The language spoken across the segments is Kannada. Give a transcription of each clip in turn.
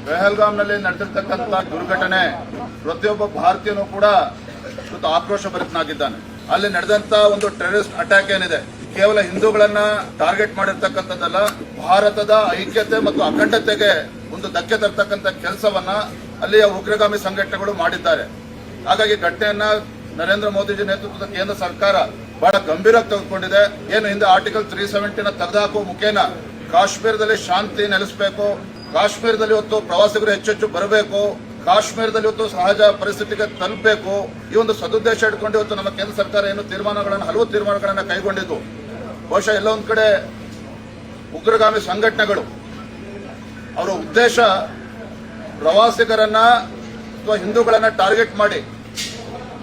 ಪೆಹಲ್ಗಾಮ್ನಲ್ಲಿ ನಡೆದಿರ್ತಕ್ಕಂಥ ದುರ್ಘಟನೆ ಪ್ರತಿಯೊಬ್ಬ ಭಾರತೀಯನೂ ಕೂಡ ಇವತ್ತು ಆಕ್ರೋಶ ಭರಿತನಾಗಿದ್ದಾನೆ. ಅಲ್ಲಿ ನಡೆದಂತ ಒಂದು ಟೆರರಿಸ್ಟ್ ಅಟ್ಯಾಕ್ ಏನಿದೆ ಕೇವಲ ಹಿಂದೂಗಳನ್ನ ಟಾರ್ಗೆಟ್ ಮಾಡಿರ್ತಕ್ಕಂಥದ್ದಲ್ಲ, ಭಾರತದ ಐಕ್ಯತೆ ಮತ್ತು ಅಖಂಡತೆಗೆ ಒಂದು ಧಕ್ಕೆ ತರ್ತಕ್ಕಂಥ ಕೆಲಸವನ್ನ ಅಲ್ಲಿಯ ಉಗ್ರಗಾಮಿ ಸಂಘಟನೆಗಳು ಮಾಡಿದ್ದಾರೆ. ಹಾಗಾಗಿ ಘಟನೆಯನ್ನ ನರೇಂದ್ರ ಮೋದಿಜಿ ನೇತೃತ್ವದ ಕೇಂದ್ರ ಸರ್ಕಾರ ಬಹಳ ಗಂಭೀರವಾಗಿ ತೆಗೆದುಕೊಂಡಿದೆ. ಏನು ಹಿಂದೆ ಆರ್ಟಿಕಲ್ 370 ತೆಗೆದುಹಾಕುವ ಮುಖೇನ ಕಾಶ್ಮೀರದಲ್ಲಿ ಶಾಂತಿ ನೆಲೆಸಬೇಕು, ಕಾಶ್ಮೀರದಲ್ಲಿ ಇವತ್ತು ಪ್ರವಾಸಿಗರು ಹೆಚ್ಚೆಚ್ಚು ಬರಬೇಕು, ಕಾಶ್ಮೀರದಲ್ಲಿ ಇವತ್ತು ಸಹಜ ಪರಿಸ್ಥಿತಿಗೆ ತಲುಪಬೇಕು, ಈ ಒಂದು ಸದುದ್ದೇಶ ಇಟ್ಕೊಂಡು ಇವತ್ತು ನಮ್ಮ ಕೇಂದ್ರ ಸರ್ಕಾರ ಏನು ಹಲವು ತೀರ್ಮಾನಗಳನ್ನು ಕೈಗೊಂಡಿದ್ದು. ಬಹುಶಃ ಎಲ್ಲ ಒಂದ್ ಕಡೆ ಉಗ್ರಗಾಮಿ ಸಂಘಟನೆಗಳು ಅವರ ಉದ್ದೇಶ ಪ್ರವಾಸಿಗರನ್ನ ಅಥವಾ ಹಿಂದೂಗಳನ್ನ ಟಾರ್ಗೆಟ್ ಮಾಡಿ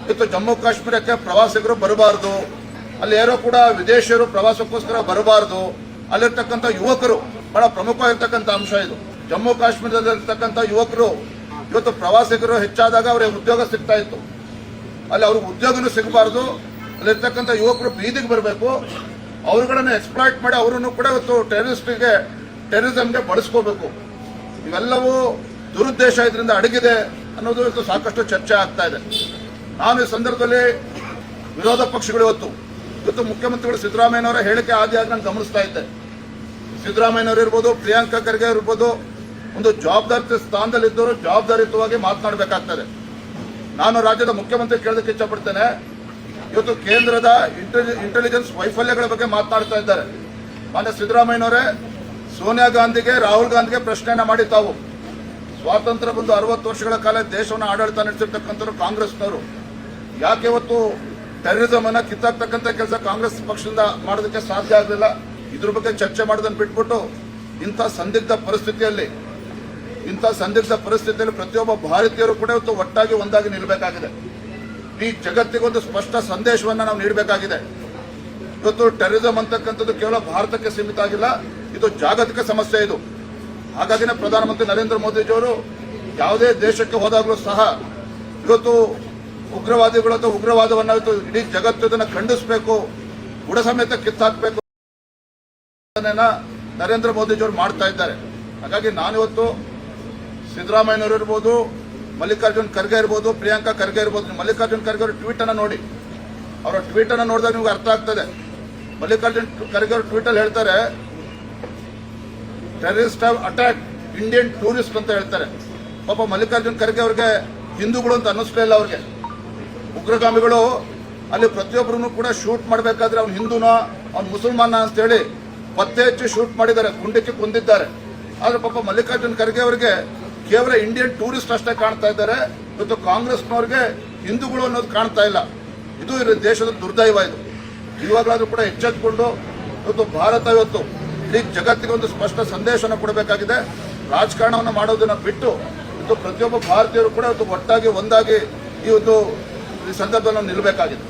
ಇವತ್ತು ಜಮ್ಮು ಕಾಶ್ಮೀರಕ್ಕೆ ಪ್ರವಾಸಿಗರು ಬರಬಾರದು, ಅಲ್ಲಿ ಯಾರೋ ಕೂಡ ವಿದೇಶಿಯರು ಪ್ರವಾಸಕ್ಕೋಸ್ಕರ ಬರಬಾರದು, ಅಲ್ಲಿರ್ತಕ್ಕಂಥ ಯುವಕರು ಬಹಳ ಪ್ರಮುಖವಾಗಿರ್ತಕ್ಕಂಥ ಅಂಶ ಇದು. ಜಮ್ಮು ಕಾಶ್ಮೀರದಲ್ಲಿರ್ತಕ್ಕಂಥ ಯುವಕರು ಇವತ್ತು ಪ್ರವಾಸಿಗರು ಹೆಚ್ಚಾದಾಗ ಅವರಿಗೆ ಉದ್ಯೋಗ ಸಿಗ್ತಾ ಇತ್ತು, ಅಲ್ಲಿ ಅವ್ರಿಗೆ ಉದ್ಯೋಗನೂ ಸಿಗಬಾರದು, ಅಲ್ಲಿರ್ತಕ್ಕಂಥ ಯುವಕರು ಬೀದಿಗೆ ಬರಬೇಕು, ಅವರುಗಳನ್ನ ಎಕ್ಸ್ಪ್ಲಾಯ್ಟ್ ಮಾಡಿ ಅವರನ್ನು ಕೂಡ ಇವತ್ತು ಟೆರರಿಸಂಗೆ ಬಳಸ್ಕೋಬೇಕು. ಇವೆಲ್ಲವೂ ದುರುದ್ದೇಶ ಇದರಿಂದ ಅಡಗಿದೆ ಅನ್ನೋದು ಇವತ್ತು ಸಾಕಷ್ಟು ಚರ್ಚೆ ಆಗ್ತಾ ಇದೆ. ನಾನು ಈ ಸಂದರ್ಭದಲ್ಲಿ ವಿರೋಧ ಪಕ್ಷಗಳು ಇವತ್ತು ಮುಖ್ಯಮಂತ್ರಿಗಳು ಸಿದ್ದರಾಮಯ್ಯನವರ ಹೇಳಿಕೆ ಆದಿಯಾಗಿ ನಾನು ಗಮನಿಸ್ತಾ ಇದ್ದೆ. ಸಿದ್ದರಾಮಯ್ಯನವರು ಇರ್ಬೋದು, ಪ್ರಿಯಾಂಕಾ ಖರ್ಗೆ ಇರ್ಬೋದು, ಒಂದು ಜವಾಬ್ದಾರಿ ಸ್ಥಾನದಲ್ಲಿದ್ದವರು ಜವಾಬ್ದಾರಿಯುತವಾಗಿ ಮಾತನಾಡಬೇಕಾಗ್ತದೆ. ನಾನು ರಾಜ್ಯದ ಮುಖ್ಯಮಂತ್ರಿ ಕೇಳೋದಕ್ಕೆ ಇಚ್ಛಪಡ್ತೇನೆ. ಇವತ್ತು ಕೇಂದ್ರದ ಇಂಟೆಲಿಜೆನ್ಸ್ ವೈಫಲ್ಯಗಳ ಬಗ್ಗೆ ಮಾತನಾಡ್ತಾ ಇದ್ದಾರೆ. ಮಾನ್ಯ ಸಿದ್ದರಾಮಯ್ಯನವರೇ, ಸೋನಿಯಾ ಗಾಂಧಿಗೆ, ರಾಹುಲ್ ಗಾಂಧಿಗೆ ಪ್ರಶ್ನೆಯನ್ನ ಮಾಡಿ ತಾವು ಸ್ವಾತಂತ್ರ್ಯ ಬಂದು 60 ವರ್ಷಗಳ ಕಾಲ ದೇಶವನ್ನು ಆಡಳಿತ ನಡೆಸಿರ್ತಕ್ಕಂಥವ್ರು ಕಾಂಗ್ರೆಸ್ನವರು, ಯಾಕೆ ಇವತ್ತು ಟೆರರಿಸಂ ಅನ್ನ ಕಿತ್ತಾಕ್ತಕ್ಕಂಥ ಕೆಲಸ ಕಾಂಗ್ರೆಸ್ ಪಕ್ಷದಿಂದ ಮಾಡೋದಕ್ಕೆ ಸಾಧ್ಯ ಆಗಲಿಲ್ಲ? ಇದ್ರ ಬಗ್ಗೆ ಚರ್ಚೆ ಮಾಡೋದನ್ನು ಬಿಟ್ಬಿಟ್ಟು ಇಂಥ ಸಂದಿಗ್ಧ ಪರಿಸ್ಥಿತಿಯಲ್ಲಿ ಪ್ರತಿಯೊಬ್ಬ ಭಾರತೀಯರು ಕೂಡ ಇವತ್ತು ಒಟ್ಟಾಗಿ ಒಂದಾಗಿ ನಿಲ್ಲಬೇಕಾಗಿದೆ. ಈ ಜಗತ್ತಿಗೊಂದು ಸ್ಪಷ್ಟ ಸಂದೇಶವನ್ನ ನಾವು ನೀಡಬೇಕಾಗಿದೆ. ಇವತ್ತು ಟೆರರಿಸಂ ಅಂತಕ್ಕಂಥದ್ದು ಕೇವಲ ಭಾರತಕ್ಕೆ ಸೀಮಿತ ಆಗಿಲ್ಲ, ಇದು ಜಾಗತಿಕ ಸಮಸ್ಯೆ ಇದು. ಹಾಗಾಗಿನೇ ಪ್ರಧಾನಮಂತ್ರಿ ನರೇಂದ್ರ ಮೋದಿಜಿಯವರು ಯಾವುದೇ ದೇಶಕ್ಕೆ ಹೋದಾಗಲೂ ಸಹ ಇವತ್ತು ಉಗ್ರವಾದಿಗಳು ಅಥವಾ ಉಗ್ರವಾದವನ್ನು ಇವತ್ತು ಇಡೀ ಜಗತ್ತು ಇದನ್ನು ಖಂಡಿಸಬೇಕು, ಬುಡ ಸಮೇತ ಕಿತ್ತಾಕಬೇಕು ನರೇಂದ್ರ ಮೋದಿಜಿಯವರು ಮಾಡ್ತಾ ಇದ್ದಾರೆ. ಹಾಗಾಗಿ ನಾನಿವತ್ತು ಸಿದ್ದರಾಮಯ್ಯನವರು ಇರ್ಬೋದು, ಮಲ್ಲಿಕಾರ್ಜುನ್ ಖರ್ಗೆ ಇರ್ಬೋದು, ಪ್ರಿಯಾಂಕಾ ಖರ್ಗೆ ಇರ್ಬೋದು, ಮಲ್ಲಿಕಾರ್ಜುನ್ ಖರ್ಗೆ ಅವರ ಟ್ವೀಟ್ ಅನ್ನು ನೋಡಿ, ಅವರ ಟ್ವೀಟ್ ಅನ್ನು ನೋಡಿದಾಗ ನಿಮ್ಗೆ ಅರ್ಥ ಆಗ್ತದೆ. ಮಲ್ಲಿಕಾರ್ಜುನ್ ಖರ್ಗೆ ಅವರು ಟ್ವೀಟ್ ಅಲ್ಲಿ ಹೇಳ್ತಾರೆ, terrorist have attack Indian tourist ಅಂತ ಹೇಳ್ತಾರೆ. ಪಾಪ ಮಲ್ಲಿಕಾರ್ಜುನ್ ಖರ್ಗೆ ಅವ್ರಿಗೆ ಹಿಂದೂಗಳು ಅಂತ ಅನ್ನಿಸ್ಲೇ ಇಲ್ಲ. ಅವ್ರಿಗೆ ಉಗ್ರಗಾಮಿಗಳು ಅಲ್ಲಿ ಪ್ರತಿಯೊಬ್ಬರನ್ನು ಕೂಡ ಶೂಟ್ ಮಾಡಬೇಕಾದ್ರೆ ಅವ್ನು ಹಿಂದೂನೋ ಅವ್ನು ಮುಸಲ್ಮಾನ ಅಂತೇಳಿ ಪತ್ತೆ ಹಚ್ಚಿ ಶೂಟ್ ಮಾಡಿದ್ದಾರೆ, ಗುಂಡಿಕ್ಕಿ ಕೊಂದಿದ್ದಾರೆ. ಆದ್ರೆ ಪಾಪ ಮಲ್ಲಿಕಾರ್ಜುನ್ ಖರ್ಗೆ ಅವರಿಗೆ ಕೇವಲ ಇಂಡಿಯನ್ ಟೂರಿಸ್ಟ್ ಅಷ್ಟೇ ಕಾಣ್ತಾ ಇದ್ದಾರೆ. ಇವತ್ತು ಕಾಂಗ್ರೆಸ್ನವ್ರಿಗೆ ಹಿಂದೂಗಳು ಅನ್ನೋದು ಕಾಣ್ತಾ ಇಲ್ಲ. ಇದು ದೇಶದ ದುರ್ದೈವ. ಇದು ಇವಾಗಲಾದ್ರೂ ಕೂಡ ಎಚ್ಚೆತ್ತುಕೊಂಡು ಇವತ್ತು ಭಾರತ ಇವತ್ತು ಇಡೀ ಜಗತ್ತಿಗೆ ಒಂದು ಸ್ಪಷ್ಟ ಸಂದೇಶನ ಕೊಡಬೇಕಾಗಿದೆ. ರಾಜಕಾರಣವನ್ನು ಮಾಡೋದನ್ನ ಬಿಟ್ಟು ಇವತ್ತು ಪ್ರತಿಯೊಬ್ಬ ಭಾರತೀಯರು ಕೂಡ ಇವತ್ತು ಒಟ್ಟಾಗಿ ಒಂದಾಗಿ ಈ ಸಂದರ್ಭದಲ್ಲಿ ನಾವು ನಿಲ್ಲಬೇಕಾಗಿದೆ.